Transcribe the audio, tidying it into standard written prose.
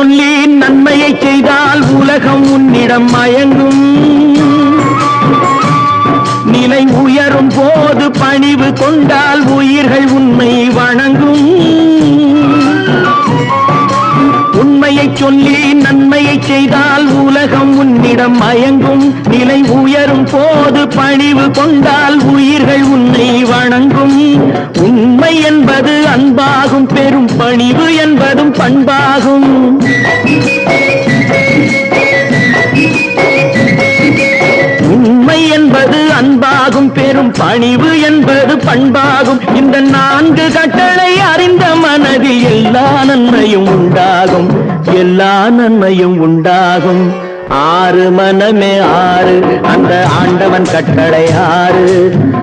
சொல்லி நன்மையை செய்தால் உலகம் உன்னிடம் மயங்கும். நிலை உயரும் போது பணிவு கொண்டால் உயிர்கள் உன்னை வணங்கும். உண்மையை சொல்லி நன்மையை செய்தால் உலகம் உன்னிடம் மயங்கும். நிலை உயரும் போது பணிவு கொண்டால் உயிர்கள் உன்னை வணங்கும். உண்மை என்பது அன்பாகும், பெரும் பணிவு என்பதும் பண்பாகும். உண்மை என்பது அன்பாகும், பெரும் பணிவு என்பது பண்பாகும். இந்த 4 கட்டளை அறிந்த மனதில் எல்லா நன்மையும் உண்டாகும், எல்லா நன்மையும் உண்டாகும். 6 மனமே 6, அந்த ஆண்டவன் கட்டளை 6.